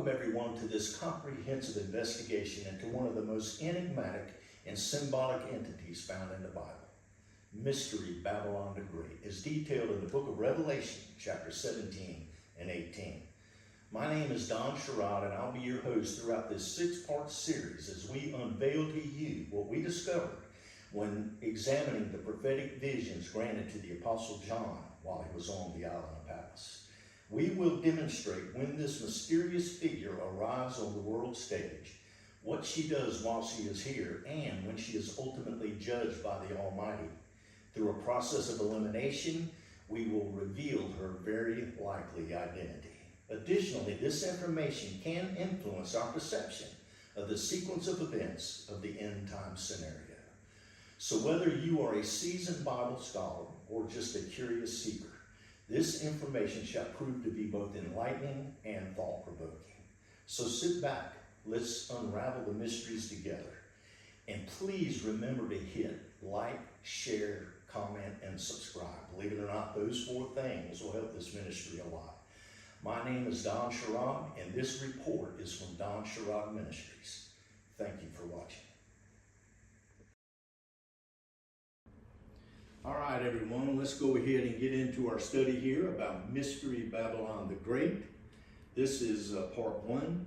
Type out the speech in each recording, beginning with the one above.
welcome everyone to this comprehensive investigation into one of the most enigmatic and symbolic entities found in the Bible. Mystery Babylon the Great is detailed in the book of Revelation, chapter 17 and 18. My name is Don Sherrod, and I'll be your host throughout this six-part series as we unveil to you what we discovered when examining the prophetic visions granted to the Apostle John while he was on the island of Patmos. We will demonstrate when this mysterious figure arrives on the world stage, what she does while she is here, and when she is ultimately judged by the Almighty. Through a process of elimination, we will reveal her very likely identity. Additionally, this information can influence our perception of the sequence of events of the end-time scenario. So whether you are a seasoned Bible scholar or just a curious seeker, this information shall prove to be both enlightening and thought-provoking. So sit back, let's unravel the mysteries together. And please remember to hit like, share, comment, and subscribe. Believe it or not, those four things will help this ministry a lot. My name is Don Sherrod, and this report is from Sherrod Ministries. Thank you for watching. All right, everyone, let's go ahead and get into our study here about Mystery Babylon the Great. This is part one.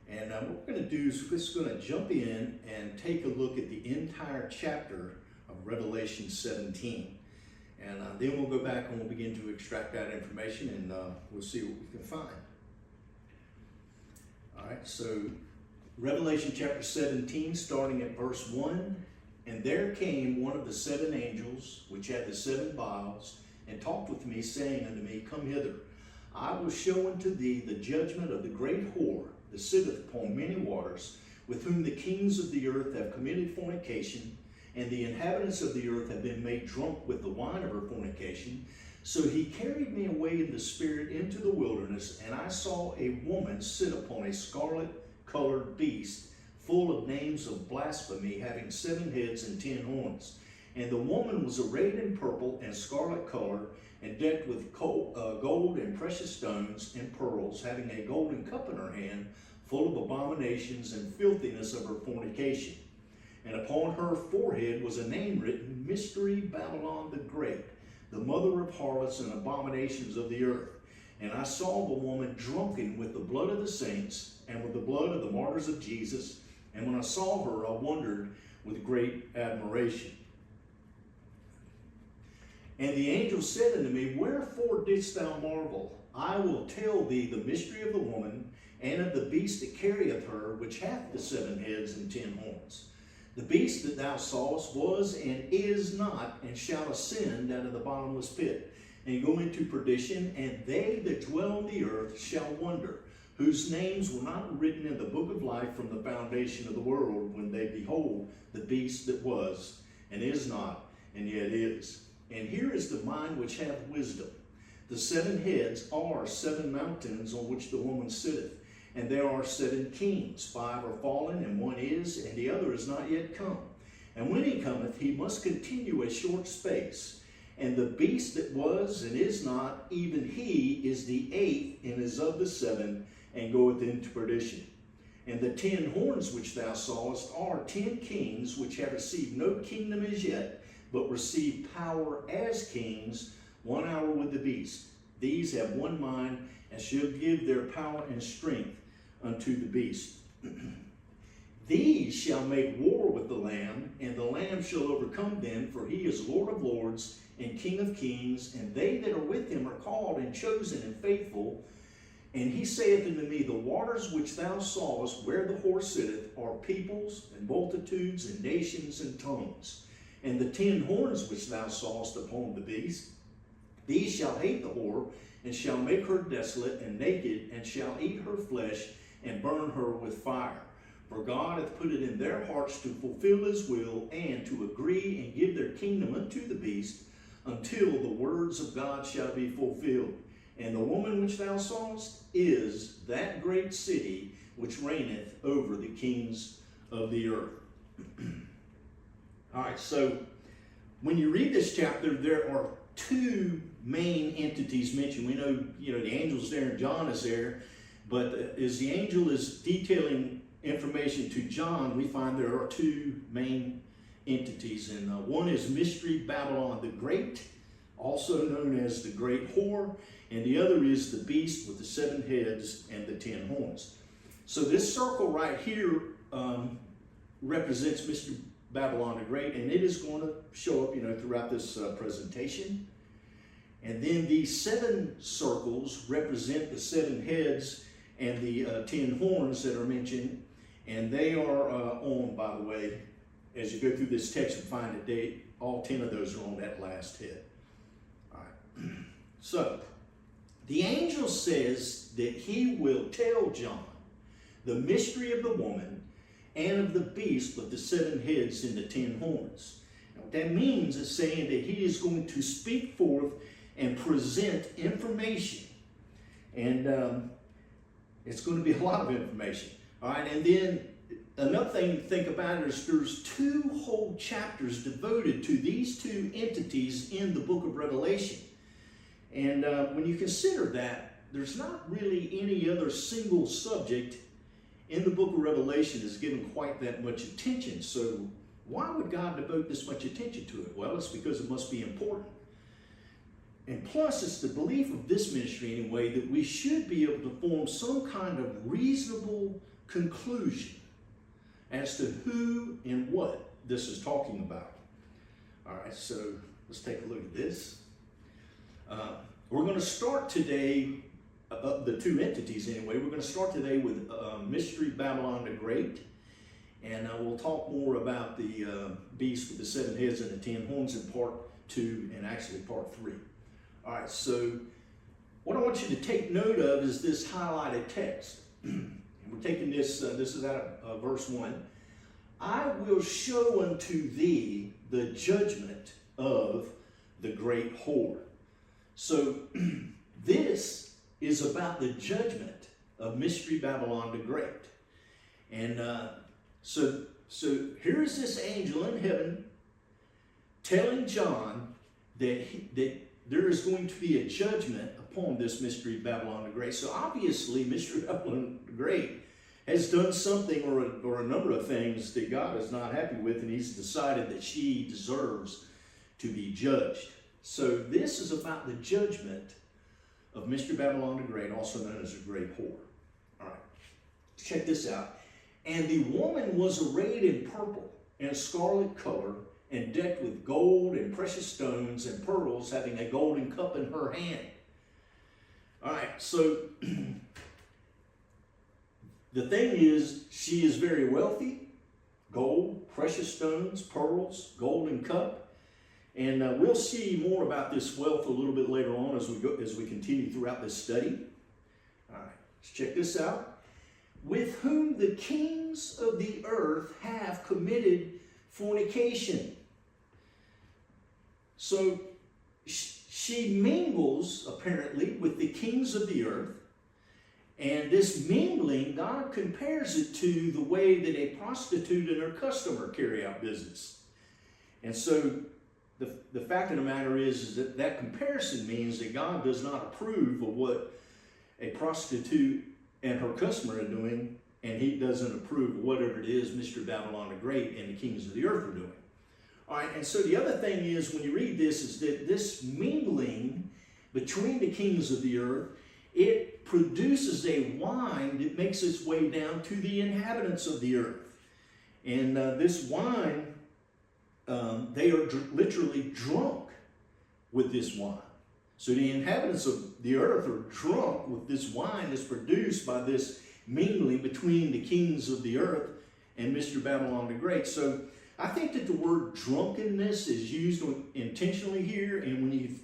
And what we're going to do is we're just going to jump in and take a look at the entire chapter of Revelation 17. And then we'll go back and we'll begin to extract that information, and we'll see what we can find. All right, so Revelation chapter 17, starting at verse 1. And there came one of the seven angels, which had the seven vials, and talked with me, saying unto me, Come hither, I will show unto thee the judgment of the great whore, that sitteth upon many waters, with whom the kings of the earth have committed fornication, and the inhabitants of the earth have been made drunk with the wine of her fornication. So he carried me away in the spirit into the wilderness, and I saw a woman sit upon a scarlet-colored beast, full of names of blasphemy, having 7 heads and 10 horns. And the woman was arrayed in purple and scarlet color, and decked with gold and precious stones and pearls, having a golden cup in her hand, full of abominations and filthiness of her fornication. And upon her forehead was a name written, Mystery Babylon the Great, the mother of harlots and abominations of the earth. And I saw the woman drunken with the blood of the saints, and with the blood of the martyrs of Jesus. And when I saw her, I wondered with great admiration. And the angel said unto me, Wherefore didst thou marvel? I will tell thee the mystery of the woman, and of the beast that carrieth her, which hath the 7 heads and 10 horns. The beast that thou sawest was and is not, and shall ascend out of the bottomless pit, and go into perdition, and they that dwell on the earth shall wonder, whose names were not written in the book of life from the foundation of the world, when they behold the beast that was, and is not, and yet is. And here is the mind which hath wisdom. The 7 heads are 7 mountains on which the woman sitteth, and there are 7 kings. 5 are fallen, and 1 is, and the other is not yet come. And when he cometh, he must continue a short space. And the beast that was and is not, even he is the 8th, and is of the 7, and goeth into perdition. And the 10 horns which thou sawest are 10 kings, which have received no kingdom as yet, but receive power as kings 1 hour with the beast. These have one mind, and shall give their power and strength unto the beast. These shall make war with the Lamb, and the Lamb shall overcome them, for he is Lord of lords and King of kings, and they that are with him are called and chosen and faithful. And he saith unto me, The waters which thou sawest where the whore sitteth are peoples and multitudes and nations and tongues. And the 10 horns which thou sawest upon the beast, these shall hate the whore, and shall make her desolate and naked, and shall eat her flesh, and burn her with fire. For God hath put it in their hearts to fulfill his will, and to agree and give their kingdom unto the beast, until the words of God shall be fulfilled. And the woman which thou sawest is that great city which reigneth over the kings of the earth. All right, so when you read this chapter, there are 2 main entities mentioned. We know, the angel's there and John is there, But as the angel is detailing information to John, we find there are two main entities, and one is Mystery Babylon the Great, also known as the Great Whore, and the other is the beast with the 7 heads and the 10 horns. So this circle right here represents Mystery Babylon the Great, and it is going to show up, throughout this presentation. And then these 7 circles represent the 7 heads and the 10 horns that are mentioned, and they are on, by the way, as you go through this text and find that all 10 of those are on that last head. All right. So the angel says that he will tell John the mystery of the woman and of the beast with the 7 heads and the 10 horns. Now, what that means is saying that he is going to speak forth and present information. And it's going to be a lot of information. All right, and then another thing to think about is there's 2 whole chapters devoted to these 2 entities in the book of Revelation. And when you consider that, there's not really any other single subject in the book of Revelation that's given quite that much attention. So why would God devote this much attention to it? Well, it's because it must be important. And plus, it's the belief of this ministry anyway that we should be able to form some kind of reasonable conclusion as to who and what this is talking about. All right, so let's take a look at this. We're going to start today, the 2 entities anyway, we're going to start today with Mystery Babylon the Great, and we'll talk more about the beast with the 7 heads and the 10 horns in part 2 and actually part 3. All right, so what I want you to take note of is this highlighted text. And we're taking this, this is out of verse 1. I will show unto thee the judgment of the great whore. So this is about the judgment of Mystery Babylon the Great. And so here is this angel in heaven telling John that there is going to be a judgment upon this Mystery Babylon the Great. So obviously, Mystery Babylon the Great has done something or a number of things that God is not happy with, and he's decided that she deserves to be judged. So this is about the judgment of Mystery Babylon the Great, also known as the Great Whore. All right, check this out. And the woman was arrayed in purple and scarlet color, and decked with gold and precious stones and pearls, having a golden cup in her hand. All right, so the thing is, she is very wealthy. Gold, precious stones, pearls, golden cup. And we'll see more about this wealth a little bit later on as we continue throughout this study. All right, let's check this out. With whom the kings of the earth have committed fornication. So she mingles, apparently, with the kings of the earth. And this mingling, God compares it to the way that a prostitute and her customer carry out business. And so the fact of the matter is that comparison means that God does not approve of what a prostitute and her customer are doing, and he doesn't approve of whatever it is Mystery Babylon the Great and the kings of the earth are doing. All right, and so the other thing is, when you read this, is that this mingling between the kings of the earth, it produces a wine that makes its way down to the inhabitants of the earth. And this wine, they are literally drunk with this wine. So the inhabitants of the earth are drunk with this wine that's produced by this mingling between the kings of the earth and Mystery Babylon the Great. So I think that the word drunkenness is used intentionally here. And when you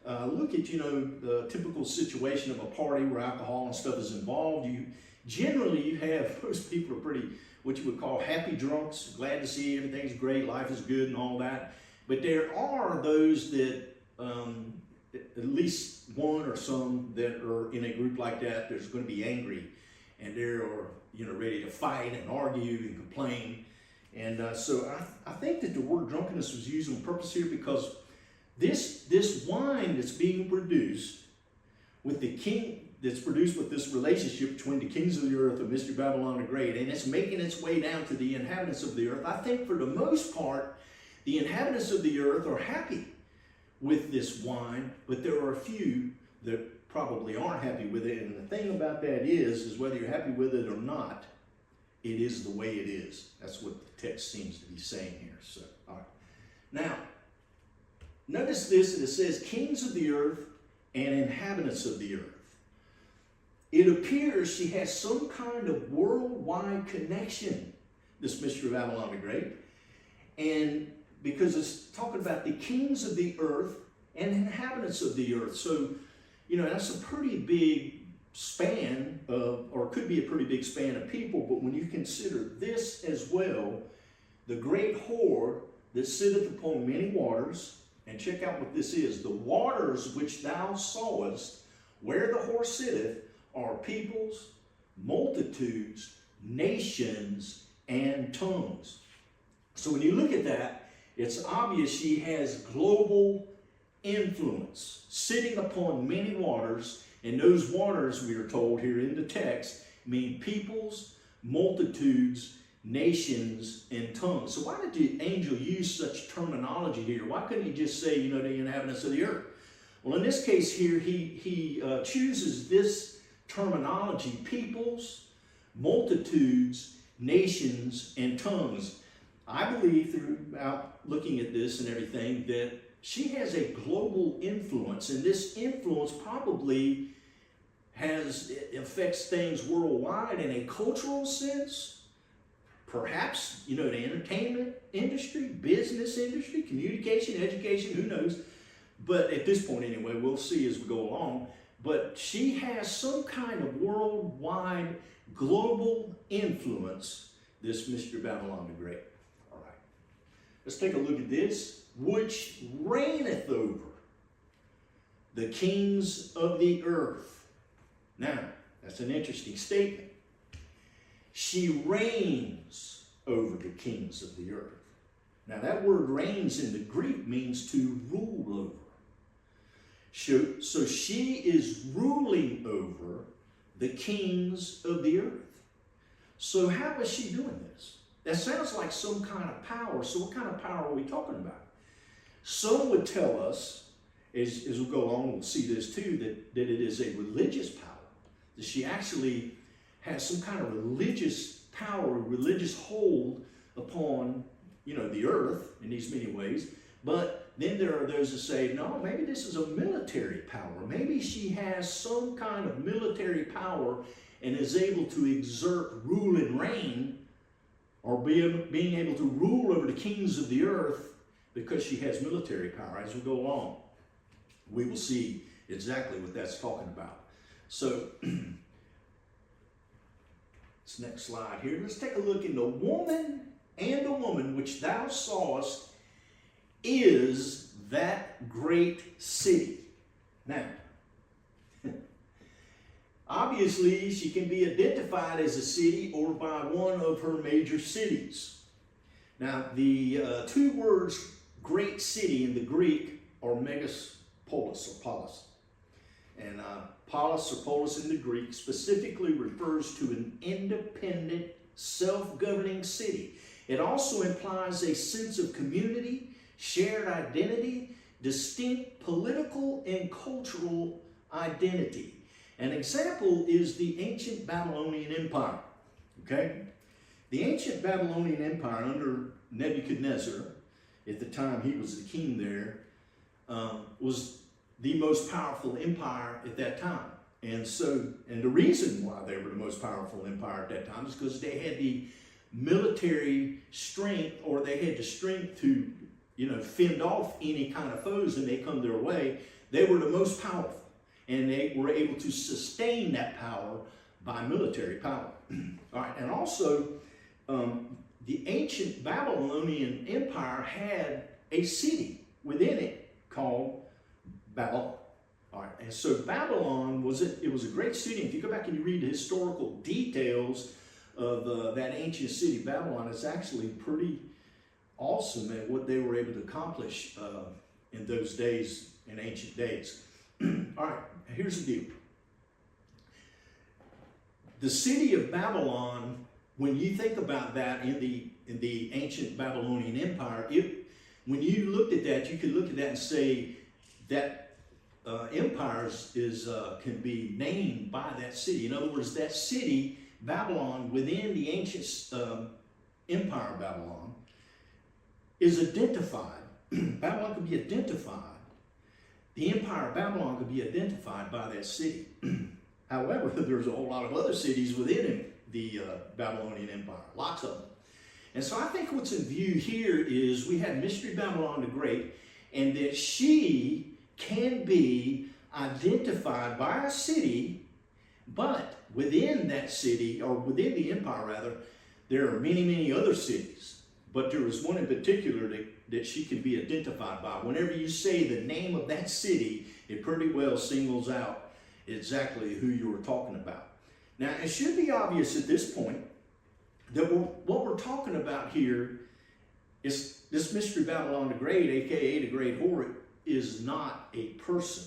look at, the typical situation of a party where alcohol and stuff is involved, you have, most people are pretty, what you would call happy drunks, glad to see everything's great, life is good and all that. But there are those that, at least one or some that are in a group like that, there's going to be angry, and they're ready to fight and argue and complain. And so I think that the word drunkenness was used on purpose here, because this wine that's being produced with the that's produced with this relationship between the kings of the earth and Mystery Babylon the Great, and it's making its way down to the inhabitants of the earth. I think for the most part, the inhabitants of the earth are happy with this wine, but there are a few that probably aren't happy with it. And the thing about that is whether you're happy with it or not, it is the way it is. That's what the text seems to be saying here. So, all right. Now, notice this, it says kings of the earth and inhabitants of the earth. It appears she has some kind of worldwide connection, this Mystery of Babylon the Great. And because it's talking about the kings of the earth and inhabitants of the earth. So, you know, that's a pretty big span of, or could be a pretty big span of people, but when you consider this as well, the great horde that sitteth upon many waters, and check out what this is, the waters which thou sawest, where the whore sitteth, are peoples, multitudes, nations, and tongues. So when you look at that, it's obvious she has global influence, sitting upon many waters, and those waters, we are told here in the text, mean peoples, multitudes, nations, and tongues. So why did the angel use such terminology here? Why couldn't he just say, you know, the inhabitants of the earth? Well, in this case here, he chooses this terminology, peoples, multitudes, nations, and tongues. I believe throughout looking at this and everything that she has a global influence, and this influence probably affects things worldwide in a cultural sense. Perhaps, you know, the entertainment industry, business industry, communication, education, who knows. But at this point anyway, we'll see as we go along. But she has some kind of worldwide, global influence, this Mystery Babylon the Great. All right. Let's take a look at this. Which reigneth over the kings of the earth. Now, that's an interesting statement. She reigns over the kings of the earth. Now, that word reigns in the Greek means to rule over. So she is ruling over the kings of the earth. So how is she doing this? That sounds like some kind of power. So what kind of power are we talking about? Some would tell us, as we go along, we'll see this too, that it is a religious power. That she actually has some kind of religious power, religious hold upon, you know, the earth in these many ways. But then there are those that say, no, maybe this is a military power. Maybe she has some kind of military power and is able to exert rule and reign, or being able to rule over the kings of the earth because she has military power. As we go along, we will see exactly what that's talking about. So, this next slide here, let's take a look in the woman and the woman which thou sawest is that great city. Now, obviously, she can be identified as a city or by one of her major cities. Now, the two words great city in the Greek are megapolis or polis. And polis or polis in the Greek specifically refers to an independent, self-governing city. It also implies a sense of community, shared identity, distinct political and cultural identity. An example is the ancient Babylonian Empire. Okay? The ancient Babylonian Empire under Nebuchadnezzar, at the time he was the king there, was the most powerful empire at that time. And the reason why they were the most powerful empire at that time is because they had the military strength, or they had the strength to, you know, fend off any kind of foes that may come their way. They were the most powerful, and they were able to sustain that power by military power. All right, and also the ancient Babylonian Empire had a city within it called Babylon. All right, and so Babylon was a great city. If you go back and you read the historical details of that ancient city, Babylon, it's actually pretty awesome at what they were able to accomplish in those days, in ancient days. All right, here's the deal. the city of Babylon, when you think about that in the ancient Babylonian Empire, when you looked at that, you could look at that and say that empires can be named by that city. In other words, that city, Babylon, within the ancient empire of Babylon, is identified. Babylon could be identified. The empire of Babylon could be identified by that city. However, there's a whole lot of other cities within the Babylonian Empire, lots of them. And so I think what's in view here is we have Mystery Babylon the Great, and that she can be identified by a city, but within that city, or within the empire rather, there are many, many other cities. But there is one in particular that she can be identified by. Whenever you say the name of that city, it pretty well singles out exactly who you were talking about. Now, it should be obvious at this point that what we're talking about here is this Mystery Babylon the Great, aka the Great Whore, is not a person.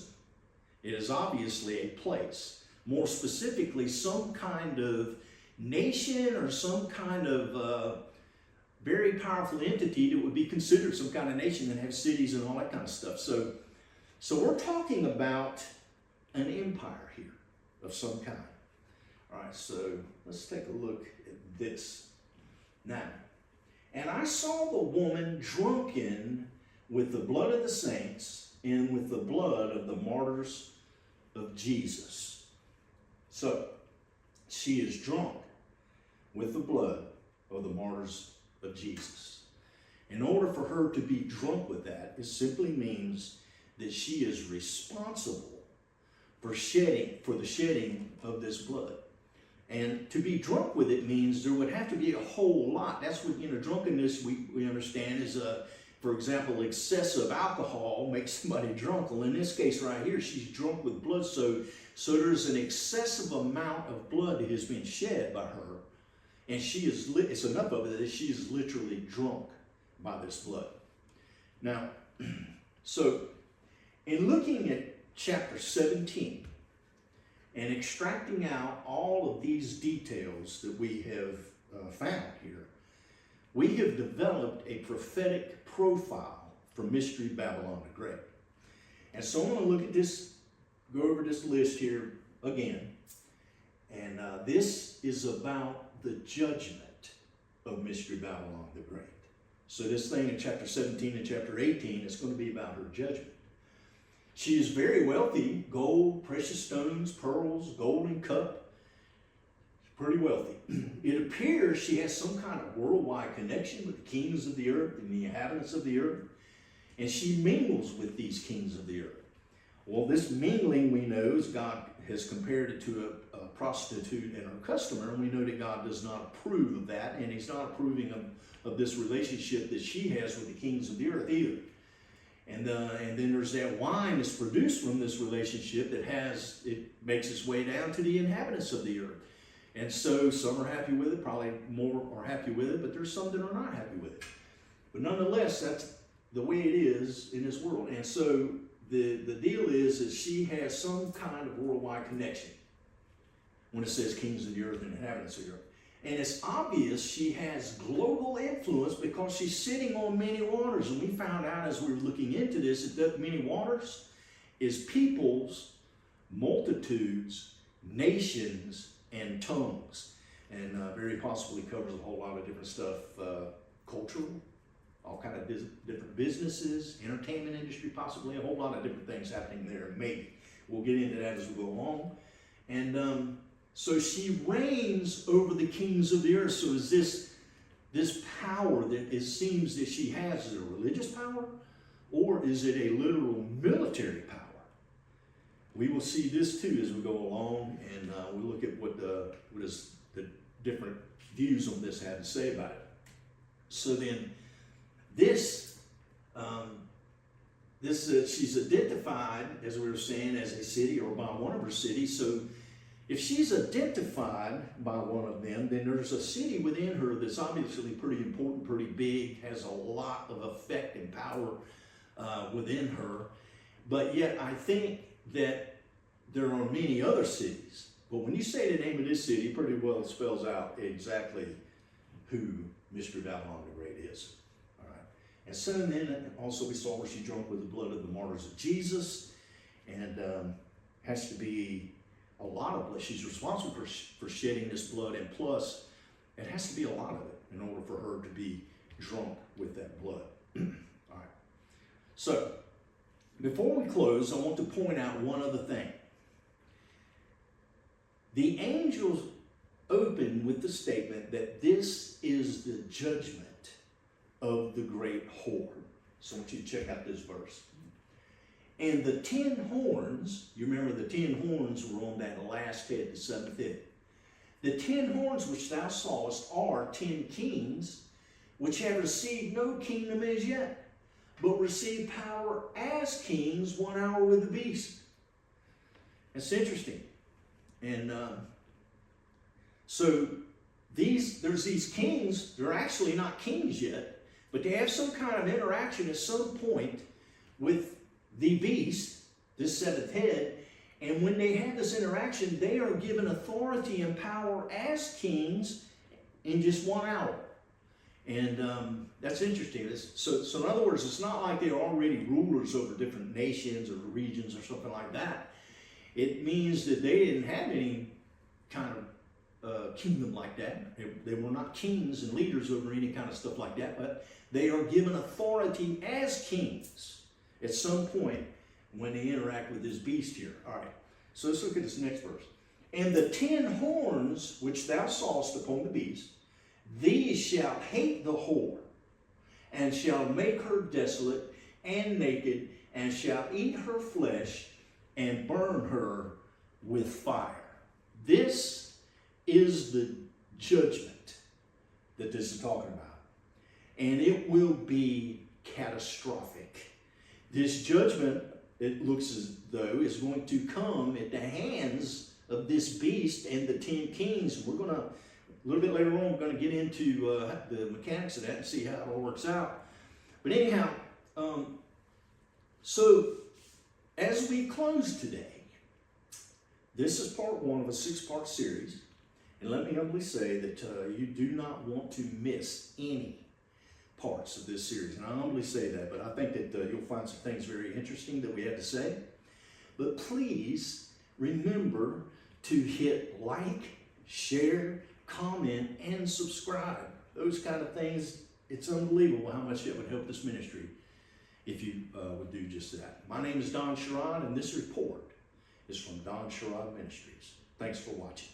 It is obviously a place. More specifically, some kind of nation or some kind of very powerful entity that would be considered some kind of nation that has cities and all that kind of stuff. So we're talking about an empire here of some kind. All right, so let's take a look at this. Now, and I saw the woman drunken with the blood of the saints and with the blood of the martyrs of Jesus. So, she is drunk with the blood of the martyrs of Jesus. In order for her to be drunk with that, it simply means that she is responsible for the shedding of this blood. And to be drunk with it means there would have to be a whole lot. That's what, drunkenness we understand is, for example, excessive alcohol makes somebody drunk. Well, in this case right here, she's drunk with blood. So there's an excessive amount of blood that has been shed by her. And it's enough of it that she is literally drunk by this blood. Now, so in looking at chapter 17 and extracting out all of these details that we have found here, we have developed a prophetic profile for Mystery Babylon the Great. And so I'm going to look at this, go over this list here again. And this is about the judgment of Mystery Babylon the Great. So this thing in chapter 17 and chapter 18 is going to be about her judgment. She is very wealthy, gold, precious stones, pearls, golden cup. She's pretty wealthy. It appears she has some kind of worldwide connection with the kings of the earth and the inhabitants of the earth. And she mingles with these kings of the earth. Well, this mingling we know is God has compared it to a prostitute and her customer, and we know that God does not approve of that, and he's not approving of this relationship that she has with the kings of the earth either. And then there's that wine that's produced from this relationship it makes its way down to the inhabitants of the earth. And so some are happy with it, probably more are happy with it, but there's some that are not happy with it. But nonetheless, that's the way it is in this world. And so the deal is that she has some kind of worldwide connection when it says kings of the earth and inhabitants of the earth. And it's obvious she has global influence because she's sitting on many waters. And we found out as we were looking into this that many waters is peoples, multitudes, nations, and tongues. And very possibly covers a whole lot of different stuff, cultural, all kind of different businesses, entertainment industry, possibly a whole lot of different things happening there. Maybe we'll get into that as we go along. And so she reigns over the kings of the earth. So is this power that it seems that she has, is it a religious power, or is it a literal military power? We will see this too as we go along, and we'll look at what is the different views on this have to say about it. So then, she's identified, as we were saying, as a city or by one of her cities. So if she's identified by one of them, then there's a city within her that's obviously pretty important, pretty big, has a lot of effect and power within her. But yet I think that there are many other cities But when you say the name of this city, it pretty well spells out exactly who Mystery Babylon the Great is. All right. And so then also we saw where she drunk with the blood of the martyrs of Jesus, and has to be a lot of blood. She's responsible for shedding this blood, and plus it has to be a lot of it in order for her to be drunk with that blood. All right. So before we close, I want to point out one other thing. The angels open with the statement that this is the judgment of the great whore. So I want you to check out this verse. And the 10 horns, you remember the 10 horns were on that last head, the seventh head. The 10 horns which thou sawest are 10 kings, which have received no kingdom as yet, but receive power as kings 1 hour with the beast. It's interesting. And so there's these kings, they're actually not kings yet, but they have some kind of interaction at some point with the beast, this seventh head, and when they have this interaction, they are given authority and power as kings in just 1 hour. And that's interesting. So in other words, it's not like they're already rulers over different nations or regions or something like that. It means that they didn't have any kind of kingdom like that. They were not kings and leaders over any kind of stuff like that, but they are given authority as kings at some point when they interact with this beast here. All right, so let's look at this next verse. And the 10 horns which thou sawest upon the beast, these shall hate the whore, and shall make her desolate and naked, and shall eat her flesh, and burn her with fire. This is the judgment that this is talking about. And it will be catastrophic. This judgment, it looks as though, is going to come at the hands of this beast and the 10 kings. We're going to, a little bit later on, we're going to get into the mechanics of that and see how it all works out. But anyhow, so as we close today, this is part 1 of a 6-part series. And let me humbly say that you do not want to miss any parts of this series. And I humbly say that, but I think that you'll find some things very interesting that we have to say. But please remember to hit like, share, comment, and subscribe. Those kind of things. It's unbelievable how much it would help this ministry if you would do just that. My name is Don Sherrod, and this report is from Sherrod Ministries. Thanks for watching.